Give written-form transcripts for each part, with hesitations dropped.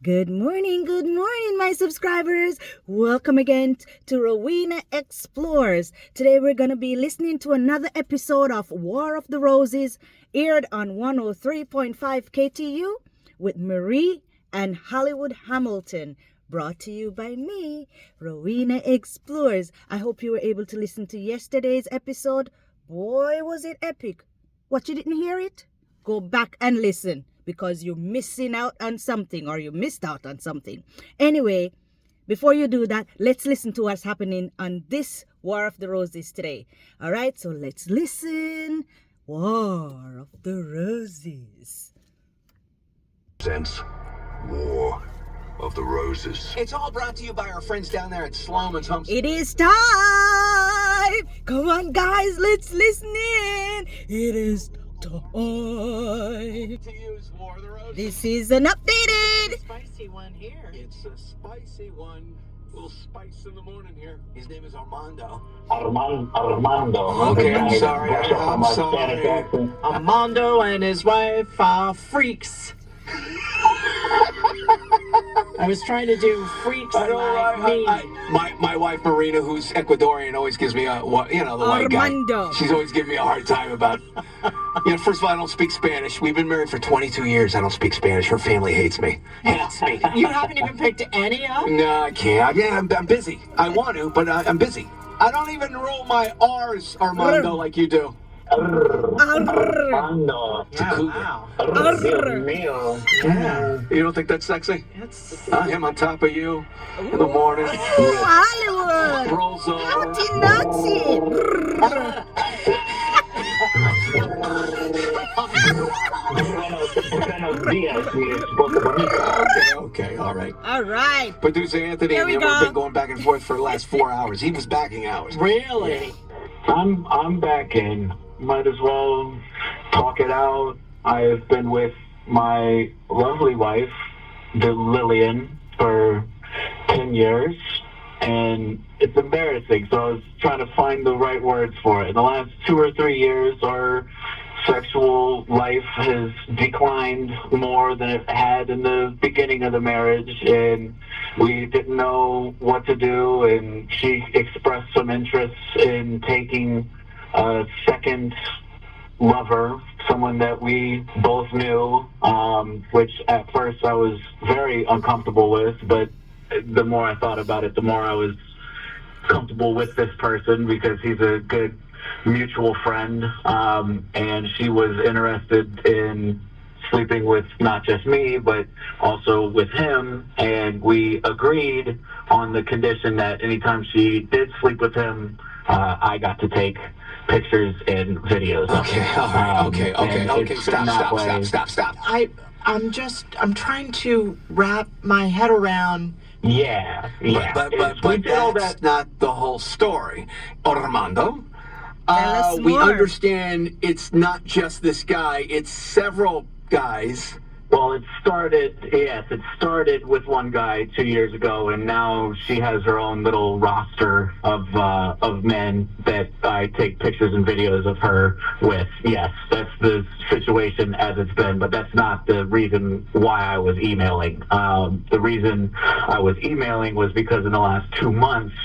Good morning, my subscribers. Welcome again to Rowena Explores. Today we're going to be listening to another episode of War of the Roses, aired on 103.5 KTU with Marie and Hollywood Hamilton. Brought to you by me, Rowena Explores. I hope you were able to listen to yesterday's episode. Boy, was it epic. What, you didn't hear it? Go back and listen, because you're missing out on something, or you missed out on something. Anyway, before you do that, let's listen to what's happening on this War of the Roses today. All right, so let's listen. War of the Roses. Presents War of the Roses. It's all brought to you by our friends down there at Sloman's Home. It is time. Come on, guys, let's listen in. It is time. To use War of the Roses. This is an updated. Spicy one here. It's a spicy one. A little spice in the morning here. His name is Armando. Armando. Okay, I'm sorry. I'm sorry. Armando and his wife are freaks. I was trying to do freaks like me. My wife Marina, who's Ecuadorian, always gives me the white Armando guy. She's always giving me a hard time about. First of all, I don't speak Spanish. We've been married for 22 years. I don't speak Spanish. Her family hates me. Hates me. You haven't even picked any up? No, I can't. I'm busy. I want to, but I'm busy. I don't even roll my R's, Armando, like you do. Armando. Yeah, Wow. Dios mío. Yeah. You don't think that's sexy? It's Him on top of you in the morning. Hollywood. Rolls over. Naughty. Buenos días, mi esposa bonita. Okay, all right. All right. Producer Anthony Here and we me have go. been going back and forth for the last 4 hours. He was backing out. really. I'm back in. Might as well talk it out. I've been with my lovely wife, Lillian, for 10 years, and it's embarrassing. So I was trying to find the right words for it. In the last 2 or 3 years, our sexual life has declined more than it had in the beginning of the marriage, and we didn't know what to do, and she expressed some interest in taking a second lover, someone that we both knew, which at first I was very uncomfortable with, but the more I thought about it, the more I was comfortable with this person, because he's a good mutual friend, and she was interested in sleeping with not just me, but also with him, and we agreed on the condition that anytime she did sleep with him, I got to take pictures and videos. Okay, all right, okay. Stop. I'm trying to wrap my head around. Yeah. But We did all that's that. not the whole story. Armando, Tell us we more. understand it's not just this guy, it's several guys. Well, it started with one guy 2 years ago, and now she has her own little roster of men that I take pictures and videos of her with. Yes, that's the situation as it's been, but that's not the reason why I was emailing. The reason I was emailing was because in the last 2 months,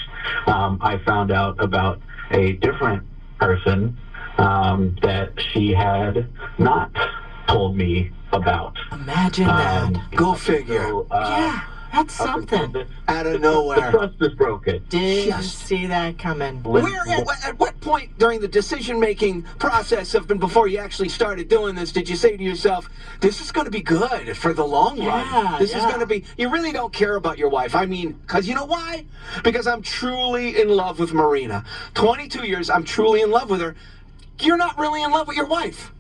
I found out about a different person that she had not told me about. Imagine that. Go figure. So, Yeah, that's something. Out of The nowhere. trust is broken. Didn't Yes. see that coming. At what point during the decision-making process before you actually started doing this, did you say to yourself, this is going to be good for the long run? Yeah, This is yeah. going to be, you really don't care about your wife. I mean, because you know why? Because I'm truly in love with Marina. 22 years, I'm truly in love with her. You're not really in love with your wife.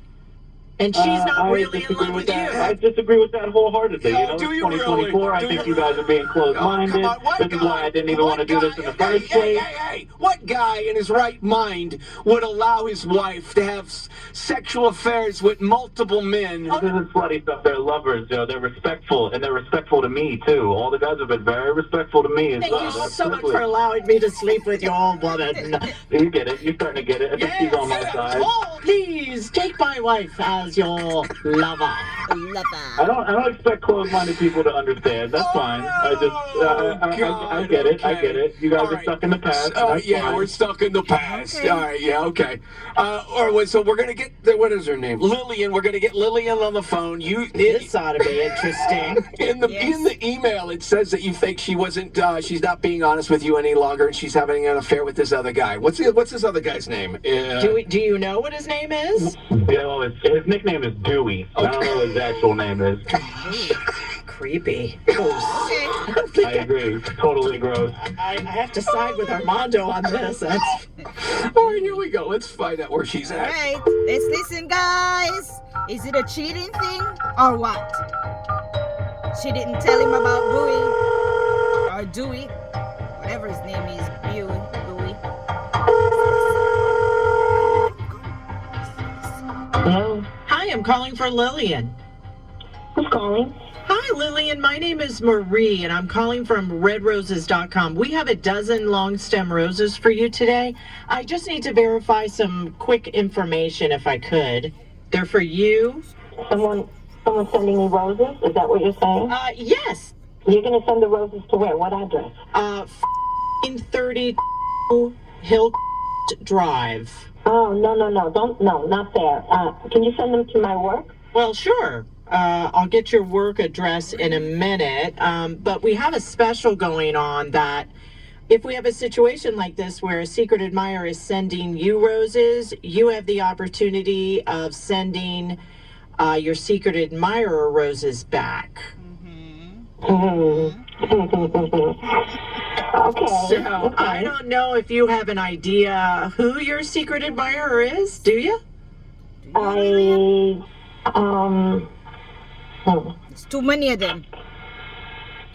And she's not I really in disagree love with that. you. I disagree with that wholeheartedly. Oh, You know, do it's you 2024. really? I Do think you you guys are being closed-minded. come on, what This is guy- why I didn't even want to do this in the first place. Hey, what guy in his right mind would allow his wife to have sexual affairs with multiple men? This isn't slutty stuff. They're lovers. They're respectful, and they're respectful to me too. All the guys have been very respectful to me as Thank well. you That's so much privilege. for allowing me to sleep with your old woman. You get it. You're starting to get it. I think she's on my side. Hold please take my wife as your lover. I don't expect closed-minded people to understand. That's fine. I get it. I get it. You guys are stuck in the past. That's Yeah, fine. we're stuck in the past. Okay. All right, yeah, okay. So we're gonna get what is her name? Lillian. We're gonna get Lillian on the phone. This ought to be interesting. In the email, it says that you think she wasn't. She's not being honest with you any longer, and she's having an affair with this other guy. What's this other guy's name? Do you know what his name is? Yeah, well, his nickname is Dewey. I don't know what his actual name is. Creepy. I agree. Totally gross. I have to side with Armando on this. All right, here we go. Let's find out where she's All at. right, let's listen, guys. Is it a cheating thing or what? She didn't tell him about Dewey, whatever his name is, Dewey. Hello, Hi, I'm calling for Lillian. who's calling? Hi, Lillian. My name is Marie, and I'm calling from redroses.com. We have a dozen long stem roses for you today. I just need to verify some quick information if I could. They're for you. Someone sending me roses? Is that what you're saying? Yes. You're going to send the roses to where? What address? 32 Hill Drive. Oh, no, not there. Can you send them to my work? Well, sure. I'll get your work address in a minute. But we have a special going on that if we have a situation like this where a secret admirer is sending you roses, you have the opportunity of sending your secret admirer roses back. Okay. So I don't know if you have an idea who your secret admirer is, do you? It's too many of them.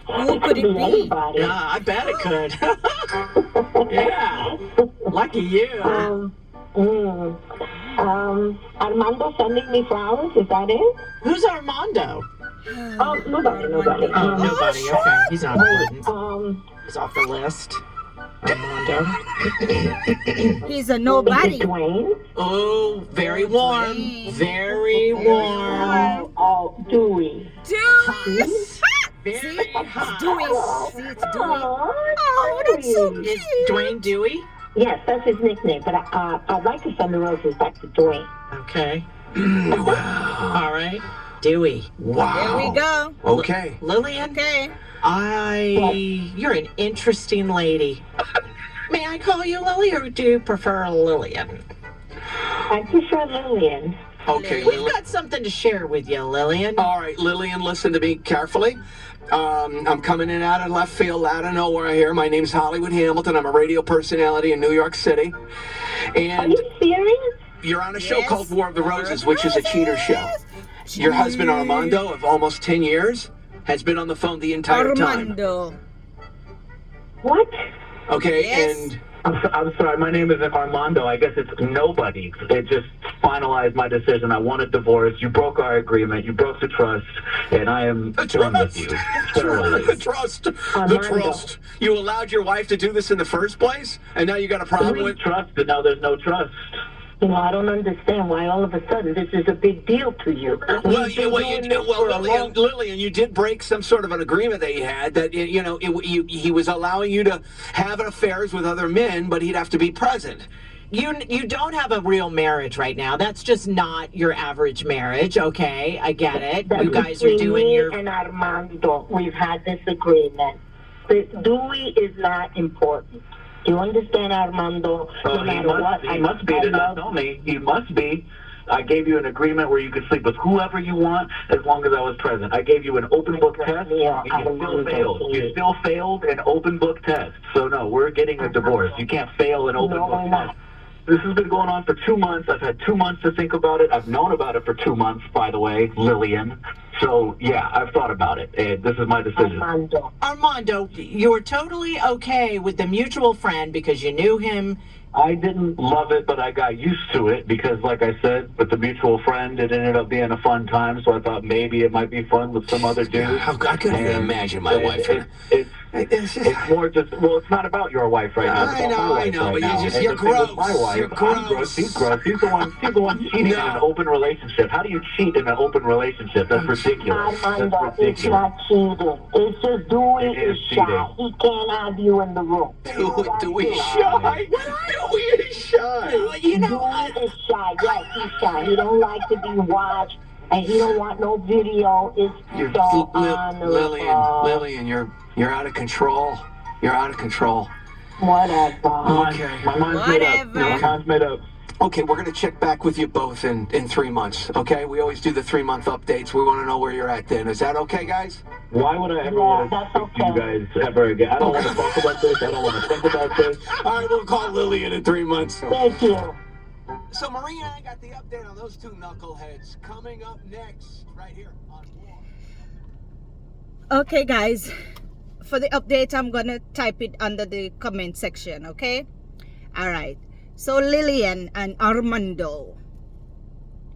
Who could it be? Anybody. Yeah, I bet it could. Yeah. Lucky you. Armando sending me flowers? Is that it? Who's Armando? Oh, nobody. Oh, nobody. Okay, he's not important. He's off the list. Armando. He's a nobody. Dwayne? Oh, very warm. Very warm. Oh, Dewey. Dewey. Very hot. Dewey. See, it's Dewey. Oh, Oh, that's so Dewey. cute. Is Dwayne Dewey? Yes, that's his nickname, but I'd like to send the roses back to Dwayne. Okay. All right. Dewey. Wow. There we go. Okay. Lillian? Okay. You're an interesting lady. May I call you Lily, or do you prefer Lillian? I prefer Lillian. Okay, We've Lillian. got something to share with you, Lillian. All right, Lillian, listen to me carefully. I'm coming in out of left field, out of nowhere here. My name's Hollywood Hamilton. I'm a radio personality in New York City. Are And you serious? you're on a show Yes. called War of the Roses, which is a cheater show. Your husband, Armando, of almost 10 years, has been on the phone the entire time. Armando. What? Okay, Yes. and I'm sorry, my name isn't Armando. I guess it's nobody. It just finalized my decision. I want a divorce. You broke our agreement. You broke the trust, and I am the done with trust, you. Thoroughly. the trust, the Armando. trust. You allowed your wife to do this in the first place, and now you got a problem There with. was trust, but now there's no trust. You know, I don't understand why all of a sudden this is a big deal to you. Well, We've been doing this for a long- Lillian, you did break some sort of an agreement that you had that he was allowing you to have affairs with other men, but he'd have to be present. You don't have a real marriage right now. That's just not your average marriage, okay? I get it. That's You guys are between doing me your... and Armando. We've had this agreement. But Dewey is not important. Do you understand, Armando? No He matter what, must be I to not love know me. He must be. I gave you an agreement where you could sleep with whoever you want as long as I was present. I gave you an open book test, Yeah, and you still failed. You still failed an open book test. So no, we're getting a divorce. You can't fail an open No, book we're test. not. This has been going on for 2 months. I've had 2 months to think about it. I've known about it for 2 months, by the way, Lillian. So yeah, I've thought about it, and this is my decision. Armando. Armando, you're totally okay with the mutual friend because you knew him. I didn't love it, but I got used to it because, like I said, with the mutual friend, it ended up being a fun time. So I thought maybe it might be fun with some other dude. I couldn't even imagine my And wife. It's It's just, It's more just, well, it's not about your wife right now. It's I about know, my wife I know, right but now. you're And you're the thing with gross. my wife, You're I'm gross. gross. She's gross. She's the one cheating in an open relationship. How do you cheat in an open relationship? That's ridiculous. Armando, That's it's ridiculous. not cheating. It's just Dewey It is is shy. cheating. He can't have you in the room. Dewey shy. Dewey is shy. You know, Dewey is shy. Yes, he's shy. He don't like to be watched, and he don't want no video. It's you're so honorable. Lillian, you're out of control. You're out of control. Whatever. Okay. My mind's made up. Whatever. My mind's made up. Okay, we're gonna check back with you both in 3 months. Okay, we always do the 3-month updates. We want to know where you're at then. Is that okay, guys? Why would I ever Yeah, want to that's speak to you guys ever again? I don't want to talk about this. I don't want to think about this. All right, we'll call Lillian in 3 months. Thank you. So Marina, I got the update on those two knuckleheads coming up next, right here on War. Okay, guys. For the update, I'm gonna type it under the comment section, okay? All right. So Lillian and Armando,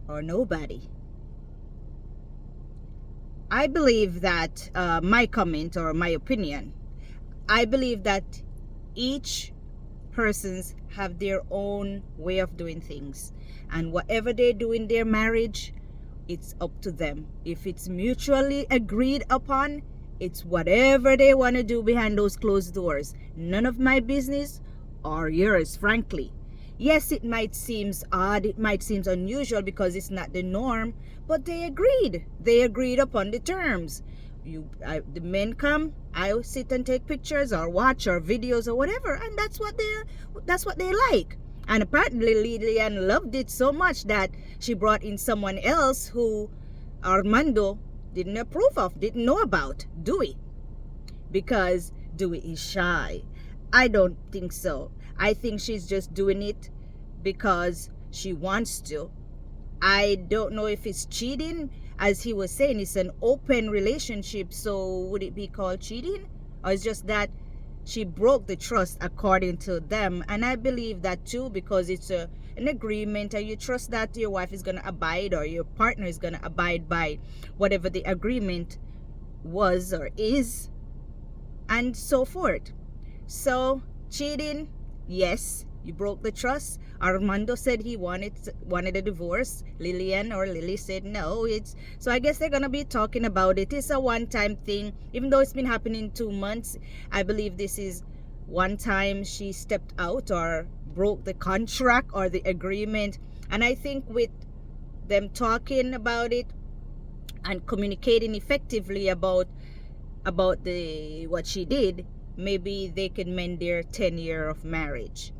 or nobody. I believe that my comment or my opinion, I believe that each persons have their own way of doing things, and whatever they do in their marriage, it's up to them. If it's mutually agreed upon, it's whatever they want to do behind those closed doors. None of my business or yours, frankly. Yes, it might seem odd, it might seem unusual because it's not the norm, but they agreed. They agreed upon the terms. The men come, I sit and take pictures or watch or videos or whatever, and that's what they like. And apparently Lillian loved it so much that she brought in someone else who Armando didn't approve of, didn't know about, Dewey, because Dewey is shy. I don't think so. I think she's just doing it because she wants to. I don't know if it's cheating. As he was saying, it's an open relationship, so would it be called cheating? Or it's just that she broke the trust according to them? And I believe that too, because it's an agreement and you trust that your wife is going to abide, or your partner is going to abide by whatever the agreement was or is, and so forth. So cheating, yes, you broke the trust. Armando said he wanted a divorce. Lillian or Lily said no. So I guess they're gonna be talking about it. It's a one-time thing, even though it's been happening 2 months. I believe this is one time she stepped out or broke the contract or the agreement. And I think with them talking about it and communicating effectively about what she did, maybe they can mend their 10-year of marriage.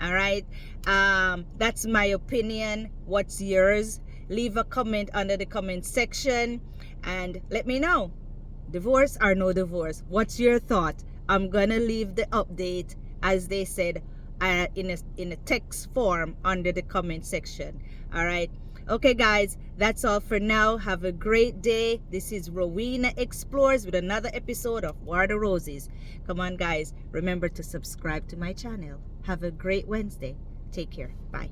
All right, that's my opinion. What's yours? Leave a comment under the comment section and let me know, divorce or no divorce. What's your thought? I'm gonna leave the update, as they said, in a text form under the comment section. All right, okay guys, that's all for now. Have a great day. This is Rowena Explores with another episode of War of the Roses. Come on guys, remember to subscribe to my channel. Have a great Wednesday. Take care. Bye.